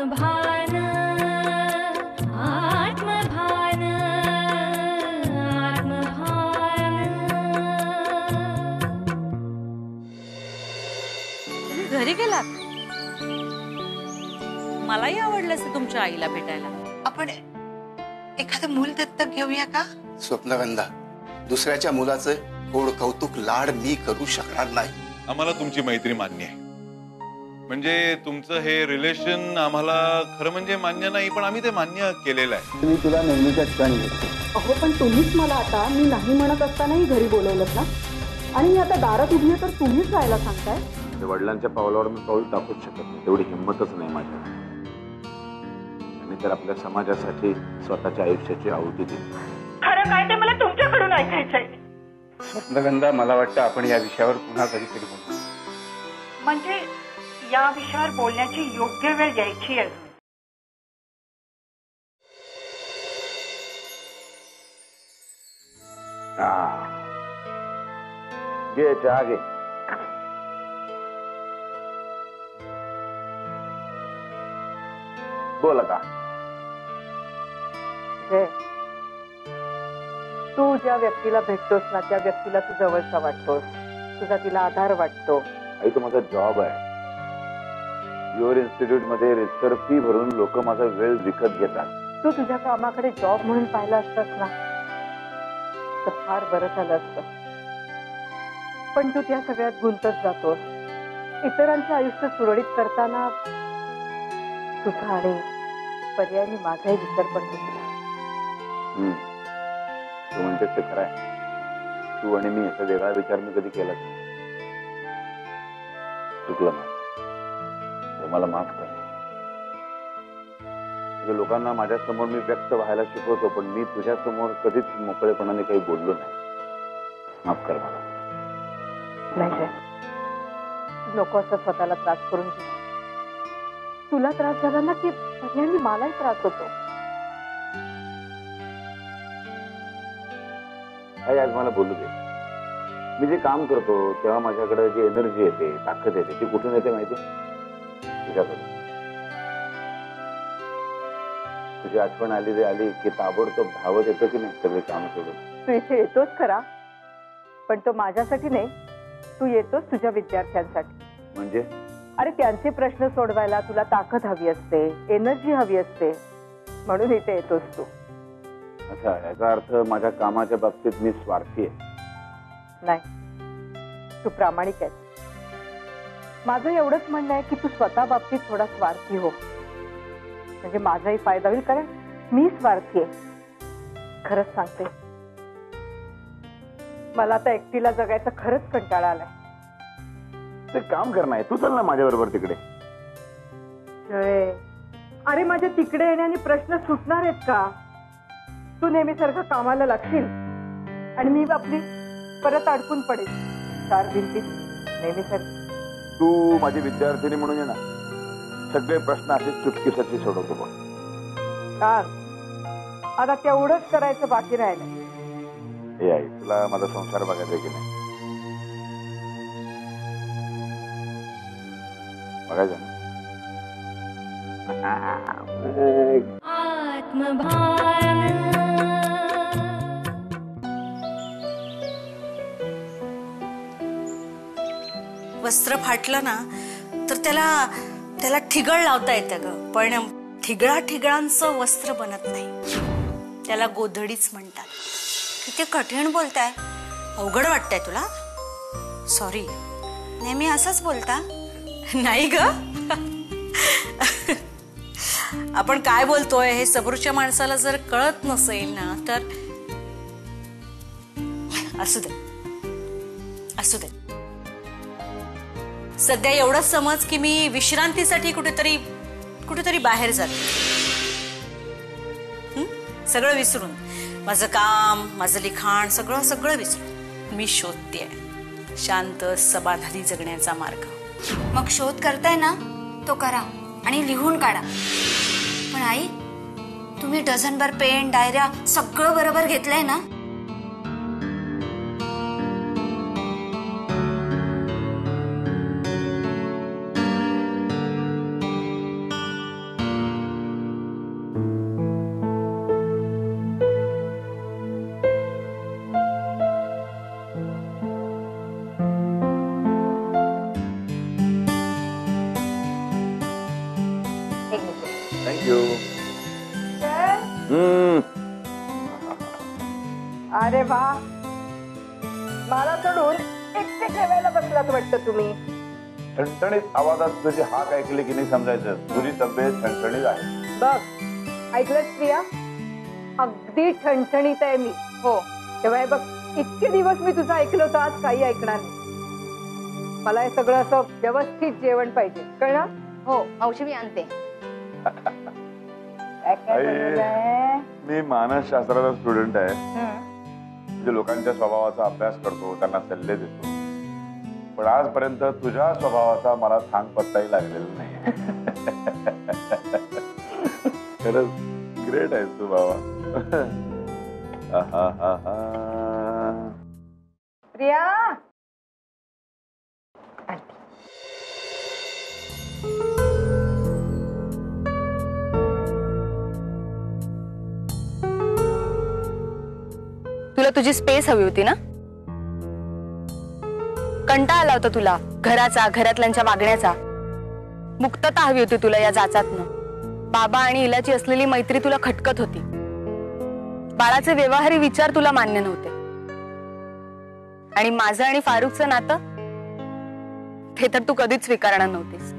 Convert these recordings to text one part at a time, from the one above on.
आत्मभान आत्मभान आत्मभान. तुम्ही घरी गेलात? मलाही आवडलं असतं तुमच्या आईला भेटायला. आपण एखादं मूल दत्तक घेऊया का? स्वप्नगंधा, दुसऱ्याच्या मुलाचं गोड कौतुक लाड मी करू शकणार नाही. आम्हाला तुमची मैत्री मान्य आहे. म्हणजे तुमचं हे रिलेशन आम्हाला खरं म्हणजे मान्य नाही, पण आम्ही ते मान्य केलेलं आहे. मी तुला नेहमीच्या ठिकाणी घेतो. अहो पण तुम्हीच मला आता मी नाही म्हणत असतानाही घरी बोलवलं ना, आणि मी आता दारात उभी आहे तर तुम्हीच जायला सांगताय. वडिलांच्या पावलावर मी पाऊल टाकूच शकत नाही, तेवढी हिंमतच नाही माझ्या. आणि तर आपल्या समाजासाठी स्वतःच्या आयुष्याची आहुती दिली. खरं काय ते मला तुमच्याकडून ऐकायचंय. स्वप्नगंधा, मला वाटतं आपण या विषयावर पुन्हा कधीतरी बोलू. म्हणजे या विषयावर बोलण्याची योग्य वेळ यायची अजून. घे चहा घे. बोला का? तू ज्या व्यक्तीला भेटतोस ना, त्या व्यक्तीला तू जवळचा वाटतोस, तुझा तिला आधार वाटतो. आई, तो माझा जॉब आहे. युअर इन्स्टिट्यूट मध्ये रजिस्टर फी भरून लोक माझा वेळ विकत घेतात. तू तुझ्या कामाकडे जॉब म्हणून पाहिला असतास ना तर फार बरं झालं असतं. पण तू त्या सगळ्यात गुंतत जातोस. इतरांचे आयुष्य सुरळीत करताना तुझा आणि पर्यायाने माझाही विसर पडतो तुला. तू म्हणतेस ते खरं आहे. तू आणि मी याचा वेगळा विचार मी कधी केलाच नाही. चुकलं मला माफ कर. म्हणजे लोकांना माझ्या समोर मी व्यक्त व्हायला शिकवतो, पण मी तुझ्या समोर कधीच मोकळेपणाने काही बोललो नाही. माफ कर मला. नाही नको असं स्वतःला त्रास करून घे. तुला त्रास झाला ना की पर्यायाने मलाही त्रास होतो. आज मला बोलू दे. मी जे काम करतो तेव्हा माझ्याकडे जी एनर्जी येते, ताकद येते, ती कुठून येते माहिती? तुझ्याकडे. तुझी आठवण आली की ताबडतोब धावत येतो की नाही सगळे काम सोडून. तू इथे येतोस खरा, पण तो माझ्यासाठी नाही, तू येतोस तुझ्या विद्यार्थ्यांसाठी. म्हणजे? अरे त्यांचे प्रश्न सोडवायला तुला ताकद हवी असते, एनर्जी हवी असते, म्हणून इथे येतोस तू. अच्छा, याचा अर्थ माझ्या कामाच्या बाबतीत मी स्वार्थी आहे? नाही, तू प्रामाणिक आहे. माझं एवढंच म्हणणं आहे की तू स्वतः बाबतीत थोडा स्वार्थी हो, म्हणजे माझाही फायदा होईल. कारण मी स्वार्थी आहे. खरंच सांगते, मला आता एकटीला जगायचा खरंच कंटाळा आलाय. ते काम कर नाही, तू चल ना माझ्या बरोबर तिकडे. अरे माझ्या तिकडे येण्याने प्रश्न सुटणार आहेत का? तू नेहमीसारखं कामाला लागशील आणि मी आपली परत अडकून पडेल चार भिंतीत नेहमीसारखी. तू माझी विद्यार्थिनी म्हणून ये ना, सगळे प्रश्न असे चुटकीसाठी सोडवतो बघ. आता तेवढंच करायचं बाकी राहिलं. हे आई, तुला माझा संसार बघायचा की नाही? बघायचं ना. आत्मभान वस्त्र फाटलं ना तर त्याला ठिगळ लावता येतं ग, पण ठिगळांचं वस्त्र बनत नाही. त्याला गोधडीच म्हणतात. किती कठीण बोलताय. अवघड वाटतंय तुला? सॉरी. नेहमी असंच बोलता नाही ग. आपण काय बोलतोय हे समोरच्या माणसाला जर कळत नसेल ना तर असू दे. सध्या एवढंच समज की मी विश्रांतीसाठी कुठेतरी बाहेर जाते. सगळं विसरून, माझं काम, माझं लिखाण, सगळं विसरून मी शोधतेय शांत समाधानी जगण्याचा मार्ग. मग शोध करताय ना, तो करा आणि लिहून काढा. पण आई, तुम्ही डझनभर पेन, डायऱ्या सगळं बरोबर घेतलंय ना? थँक्यू. अरे वा, मला सोडून एकटे जेवायला बसलात वाटतं तुम्ही. ठणठणीत आवाजात तुझी हाक ऐकली की नाही समजायचं तुझी तब्येत ठणठणीत आहे. बघ, ऐकलंस प्रिया, अगदी ठणठणीत आहे मी. हो, तेव्हा हे बघ, इतके दिवस मी तुझं ऐकलं होतं, आज काही ऐकणार नाही. मला हे सगळं असं व्यवस्थित जेवण पाहिजे, कळलं? हो मावशी मी आणते. मी मानसशास्त्राचा स्टुडंट आहे. म्हणजे लोकांच्या स्वभावाचा अभ्यास करतो, त्यांना सल्ले देतो. पण आजपर्यंत तुझ्या स्वभावाचा मला सांग पत्ताही लागलेला नाही. खरंच ग्रेट आहेस तू बाबा. प्रिया, तुला तुझी स्पेस हवी होती ना? कंटाळा आला होता तुला घराचा, घरातल्यांच्या वागण्याचा. मुक्तता हवी होती तुला या जाचातनं. बाबा आणि इलाची असलेली मैत्री तुला खटकत होती. बाळाचे व्यवहारी विचार तुला मान्य नव्हते. आणि माझं आणि फारुखचं नातं ते तर तू कधीच स्वीकारणार नव्हतीस.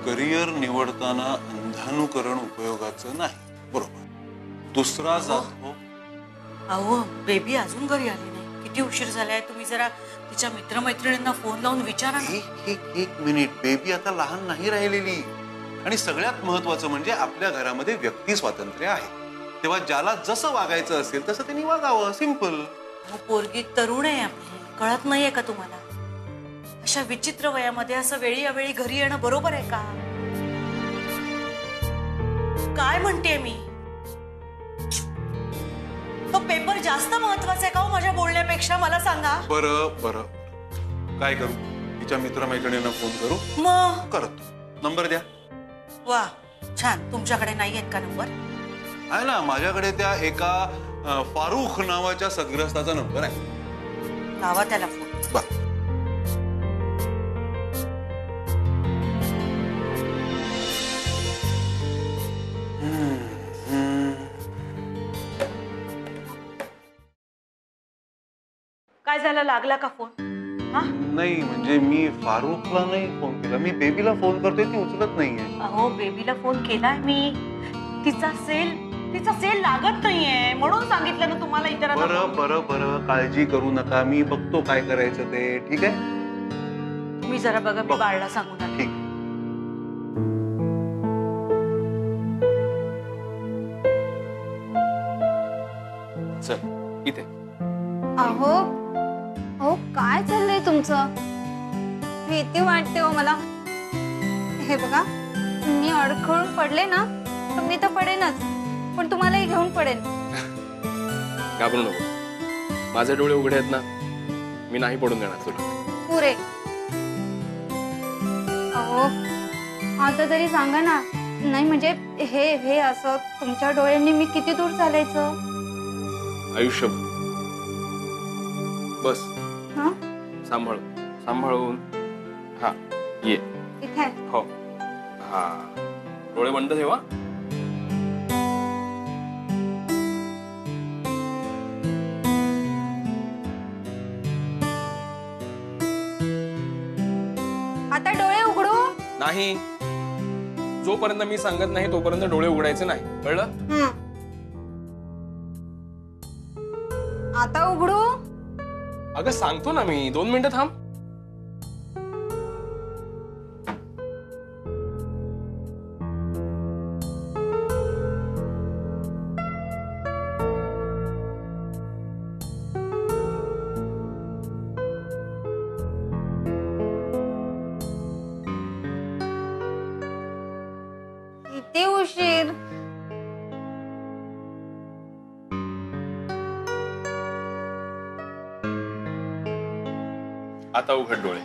करिअर निवडताना अंधानुकरण उपयोगाचं नाही, बरोबर. दुसरा जातो. अहो, बेबी अजून घरी आली नाही. किती उशीर झालाय. तुम्ही जरा तिच्या मित्रमैत्रिणींना फोन लावून विचारा ना. एक मिनिट. बेबी आता लहान नाही राहिलेली. आणि सगळ्यात महत्वाचं म्हणजे आपल्या घरामध्ये व्यक्ती स्वातंत्र्य आहे. तेव्हा ज्याला जसं वागायचं असेल तसं त्यांनी वागावं. सिंपल. पोरगी तरुण आहे आपली, कळत नाहीये का तुम्हाला? अशा विचित्र वयामध्ये असं वेळी अवेळी घरी येणं बरोबर आहे का? काय म्हणतेय मी? तो पेपर जास्त महत्वाचा आहे का हो माझ्या बोलण्यापेक्षा? मला सांगा. बरं काय करू? तिच्या मित्रमैत्रिणींना फोन करू? मग करतो. नंबर द्या. वा, छान. तुमच्याकडे नाही आहेत का नंबर? आहे ना, माझ्याकडे त्या एका फारुख नावाच्या सद्ग्रस्ताचा नंबर आहे. लावा त्याला फोन. बर. काय झालं, लागला का फोन? नाही, म्हणजे मी फारुखला नाही फोन केला. मी बेबीला फोन करतोय, ती उचलत नाहीये. अहो, बेबीला फोन केलाय मी. तिचा सेल लागत नाहीये म्हणून सांगितलं ना तुम्हाला. इतरांना बरं काळजी करू नका. मी बघतो काय करायचं ते. ठीक आहे, तुम्ही जरा बघा. मी बाळला सांगू नका. ठीक. चल इथे. अहो काय चाललंय तुमचं? भीती वाटते हो मला. हे बघा, मी अडखळून पडले ना तर मी तर पडेनच, पण तुम्हालाही घेऊन पडेन. घाबरू नको. माझे डोळे उघडे आहेत ना, मी नाही पडून देणार तुला. पुरे. अहो आता तरी सांगा ना. नाही म्हणजे हे असं तुमच्या डोळ्यांनी मी किती दूर चालायचं? आयुष्यभर. बस. हा, सांभाळून. हा, ये इथे. हो. हा, डोळे बंद ठेवा. आता डोळे उघडू नाही. जोपर्यंत मी सांगत नाही तोपर्यंत डोळे उघडायचे नाही, कळलं? आता उघडू. अगं सांगतो ना मी. 2 मिनिटं थांब. किती उशीर. आता उघड डोळे.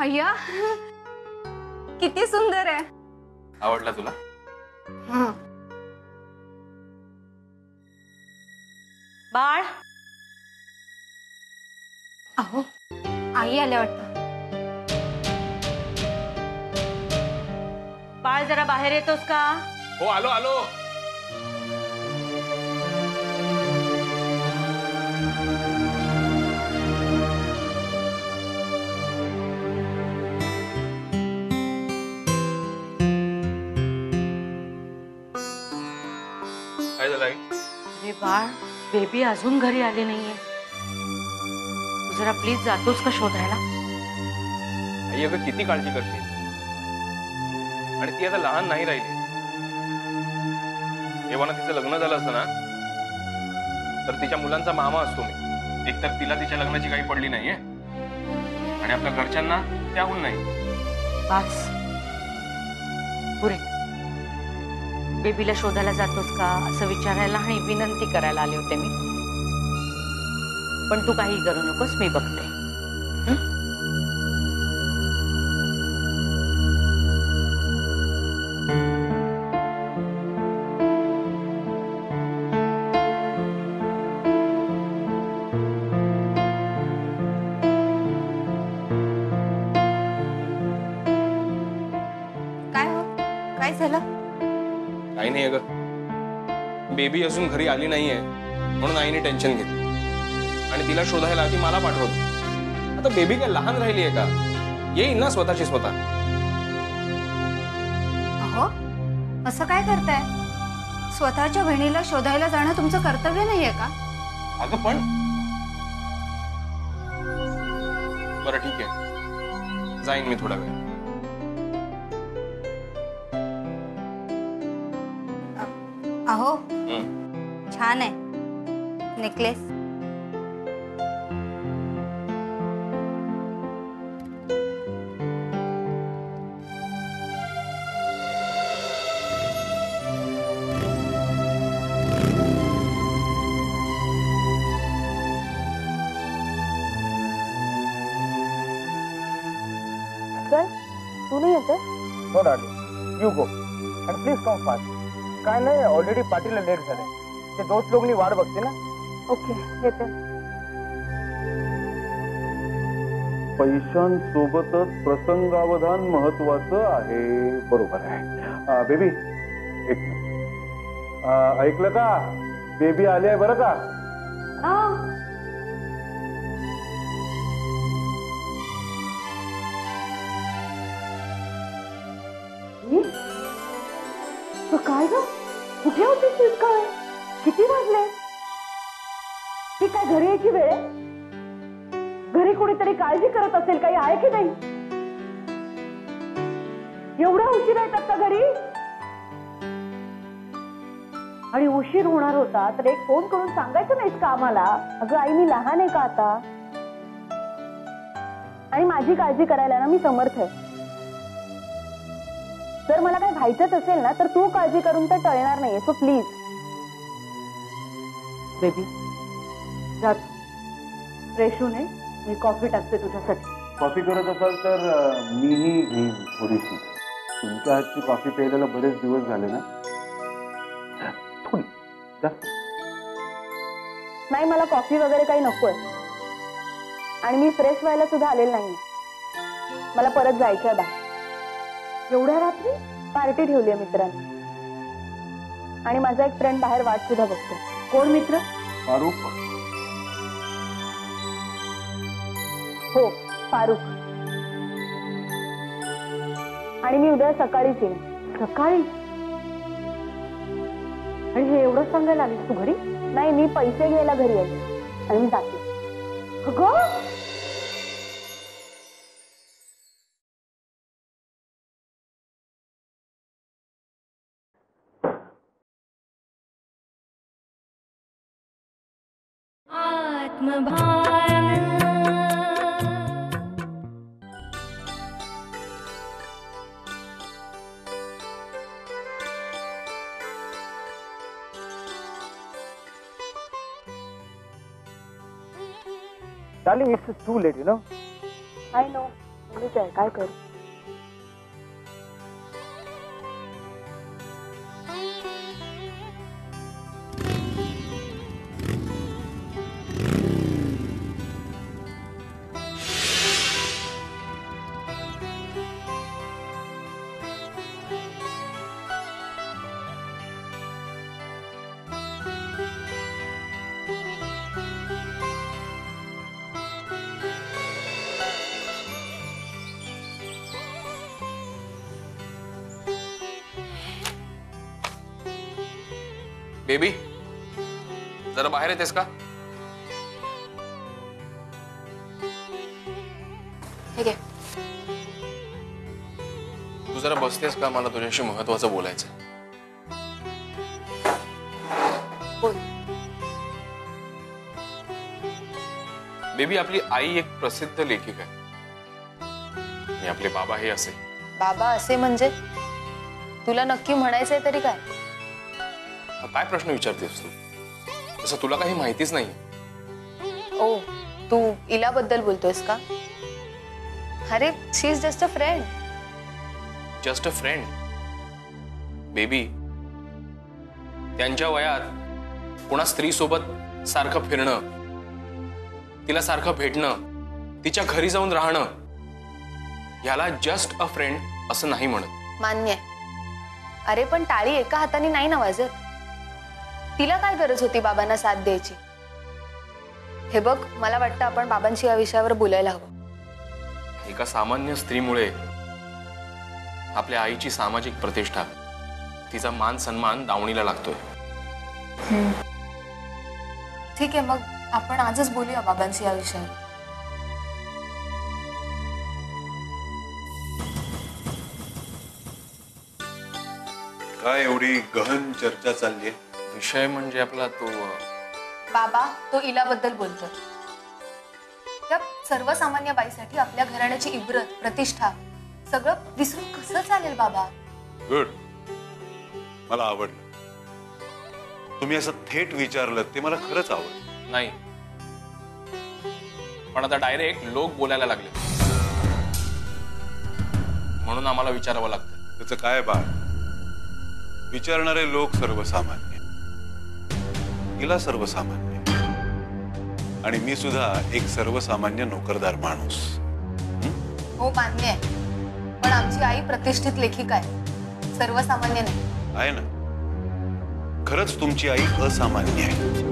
अय्या, किती सुंदर आहे. आवडला तुला? बाळ. अहो आई आल्या वाटतं. बाळ जरा बाहेर येतोस का? हो आलो आलो. काय झालं आई? अरे बाळ, बेबी अजून घरी आली नाहीये. तू जरा प्लीज जातोस का शोधायला? आई अगं किती काळजी करते, आणि ती आता लहान नाही राहिली. जेव्हा तिचं लग्न झालं असतं ना, तर तिच्या मुलांचा मामा असतो मी. एकतर तिला तिच्या लग्नाची काही पडली नाहीये, आणि आपल्या घरच्यांना त्याहून नाही. बस पुरे. बेबीला शोधायला जातोस का असं विचारायला आणि विनंती करायला आले होते मी. पण तू काही करू नकोस, मी बघते. काय हो, काय झालं? काही नाही अगं, बेबी अजून घरी आली नाहीये म्हणून आईने टेन्शन घेतलं, आणि तिला शोधायला ती मला पाठवत. आता बेबी काय लहान राहिली आहे का? येईल ना स्वतःची स्वतः. अहो, असं काय करताय? स्वतःच्या बहिणीला शोधायला जाणं तुमचं कर्तव्य नाहीये का? अगं पण बरं ठीक आहे, जाईन मी थोडा वेळ. अहो, छान आहे नेकलेस. तू नाही येते? No darling, you go and please come fast. काय नाही, ऑलरेडी पार्टीला लेट झालंय. ते दोस्त लोकनी वाट बघते ना. ओके, येते. पैशांसोबतच प्रसंगावधान महत्वाचं आहे. बरोबर आहे. बेबी एक मिनिट. ऐकलं का? बेबी आली आहे बरं का? काय ग, कुठे होतीस तू इतका वेळ? किती वाजले? ती काय घरी यायची वेळ? घरी कोणीतरी काळजी करत असेल, काही आहे की नाही? एवढा उशीर येतात का घरी? आणि उशीर होणार होता तर एक फोन करून सांगायचं नाहीस का आम्हाला? अगं आई, मी लहान आहे का आता? आणि माझी काळजी करायला ना मी समर्थ आहे. जर मला काही व्हायचंच असेल ना तर तू काळजी करून तर टळणार नाहीये. सो प्लीज बेबी जा, फ्रेश होऊन ये. मी कॉफी टाकते तुझ्यासाठी. कॉफी करत असाल तर मीही घेईन थोडीशी. तुमच्या हातची कॉफी प्यायला बरेच दिवस झाले ना. थोडी जास्त नाही, मला कॉफी वगैरे काही नकोय. आणि मी फ्रेश व्हायला सुद्धा आलेलं नाही. मला परत जायचंय बाहेर. एवढ्या रात्री पार्टी ठेवली आहे मित्रांनी, आणि माझा एक फ्रेंड बाहेर वाट सुद्धा बघतो. कोण मित्र? फारुख. हो, फारुख. आणि मी उद्या सकाळीच येईन. सकाळी? आणि हे एवढंच सांगायला आलीस तू घरी? नाही, मी पैसे घ्यायला घरी आले आणि मी जाते. अगं, आत्मभान. Darling, it's too late, you know. I know. मुलीच आहे, काय करू? बेबी जरा बाहेर येतेस का? ठीक आहे. तू जरा बसतेस का? मला तुझ्याशी महत्वाचं बोलायचं. बोल. बेबी आपली आई एक प्रसिद्ध लेखिका आहे आणि आपले बाबा हे असे. बाबा असे म्हणजे तुला नक्की म्हणायचंय तरी काय? हा काय प्रश्न विचारतेस तू? तसं तुला काही माहितीच नाही. ओ तू इलाबद्दल बोलतोयस का? अरे she is just a friend. Just a friend? Baby त्यांच्या वयात कोणा स्त्री सोबत सारखं फिरणं, तिला सारखं भेटणं, तिच्या घरी जाऊन राहणं याला जस्ट अ फ्रेंड असं नाही म्हणत. मान्य आहे. अरे पण टाळी एका हाताने नाही ना वाजत. तिला काय गरज होती बाबांना साथ द्यायची? हे बघ मला वाटतं आपण बाबांशी या विषयावर बोलायला हवं. एका सामान्य स्त्रीमुळे आपल्या आईची सामाजिक प्रतिष्ठा, तिचा मान सन्मान दावणीला लागतोय. ठीक आहे मग आपण आजच बोलूया बाबांशी या विषयावर. काय एवढी गहन चर्चा चालली आहे? विषय म्हणजे आपला तो बाबा तो इलाबद्दल बोलतोय. त्या सर्वसामान्य बाईसाठी आपल्या घराण्याची इब्रत, प्रतिष्ठा सगळं विसरून कसं चालेल बाबा? गुड, मला आवडलं. तुम्ही असं थेट विचारलं ते मला खरंच आवडलं. नाही पण आता डायरेक्ट लोक बोलायला लागले म्हणून आम्हाला विचारावं लागतं. त्याचं काय बाळ? विचारणारे लोक सर्वसामान्य, तिला सर्वसामान्य, आणि मी सुद्धा एक सर्वसामान्य नोकरदार माणूस. हो मान्य आहे. पण आमची आई प्रतिष्ठित लेखिका आहे, सर्वसामान्य नाही. आहे ना, खरंच तुमची आई असामान्य आहे,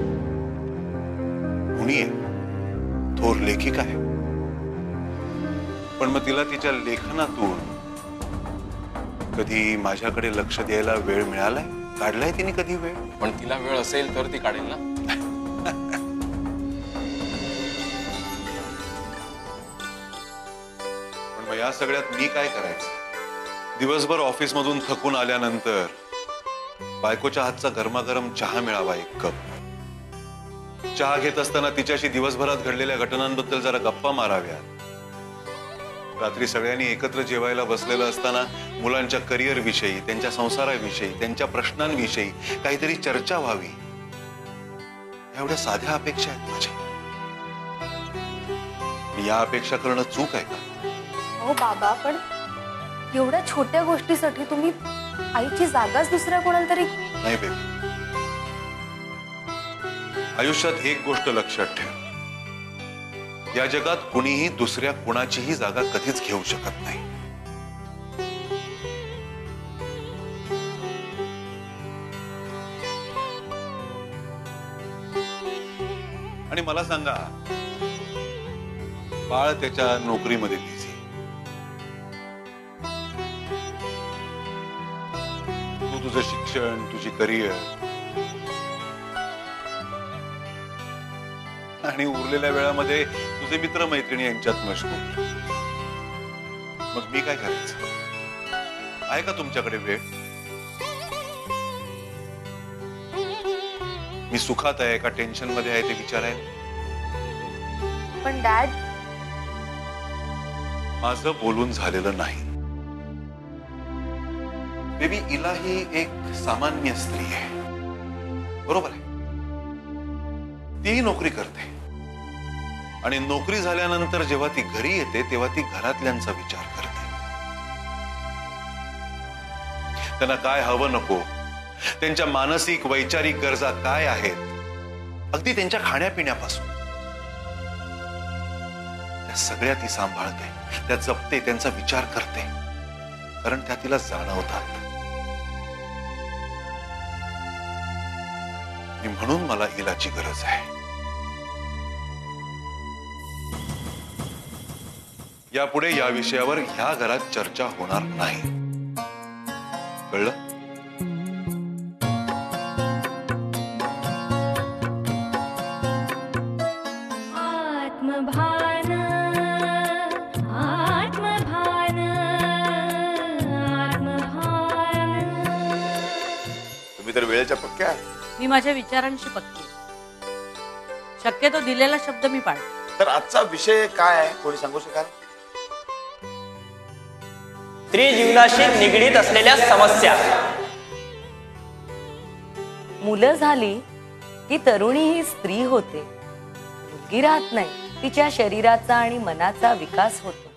गुणी आहे, थोर लेखिका आहे. पण मग तिला तिच्या लेखनातून कधी माझ्याकडे लक्ष द्यायला वेळ मिळालाय? काढलाय तिने कधी वेळ? पण तिला वेळ असेल तर ती काढेल ना. पण मग या सगळ्यात मी काय करायचं? दिवसभर ऑफिस मधून थकून आल्यानंतर बायकोच्या हातचा गरमागरम चहा मिळावा, एक कप. चहा घेत असताना तिच्याशी दिवसभरात घडलेल्या घटनांबद्दल जरा गप्पा माराव्या. रात्री सगळ्यांनी एकत्र जेवायला बसलेलं असताना मुलांच्या करिअर विषयी, त्यांच्या संसाराविषयी, त्यांच्या प्रश्नांविषयी काहीतरी चर्चा व्हावी. एवढ्या साध्या अपेक्षा आहेत माझ्या. मी या अपेक्षा करणं चूक आहे का? हो बाबा पण एवढ्या छोट्या गोष्टीसाठी तुम्ही आईची जागाच दुसऱ्या कोणाला तरी. नाही बेबी, आयुष्यात एक गोष्ट लक्षात ठेव, या जगात कुणीही दुसऱ्या कुणाचीही जागा कधीच घेऊ शकत नाही. आणि मला सांगा, बाळ त्याच्या नोकरीमध्ये बिझी, तू तुझं शिक्षण, तुझी करिअर, आणि उरलेल्या वेळामध्ये तुझे मित्र मैत्रिणी यांच्यात मशगूल. मग मी काय करायचं? आहे का तुमच्याकडे वेळ? मी सुखात आहे का टेन्शन मध्ये आहे ते विचारायला? पण डॅड, माझं बोलून झालेलं नाही. बेबी, इला ही एक सामान्य स्त्री आहे, बरोबर आहे? तीही नोकरी करते आणि नोकरी झाल्यानंतर जेव्हा ती घरी येते तेव्हा ती घरातल्यांचा विचार करते. त्यांना काय हवं नको, त्यांच्या मानसिक वैचारिक गरजा काय आहेत, अगदी त्यांच्या खाण्यापिण्यापासून त्या सगळ्या ती सांभाळते, त्या जपते, त्यांचा विचार करते, कारण त्या तिला जाणवतात. म्हणून मला इलाची गरज आहे. यापुढे या विषयावर ह्या घरात चर्चा होणार नाही, कळलं? वेळेच्या पक्क्या? मी माझ्या विचारांशी पक्की आहे. शक्यतो दिलेला शब्द मी पाळते. तर आजचा विषय काय आहे कोणी सांगू शकाल? स्त्री जीवनाशी निगडीत असलेल्या समस्या. मुलं झाली की तरुणी ही स्त्री होते. मुलगी राहत नाही, तिच्या शरीराचा आणि मनाचा विकास होतो.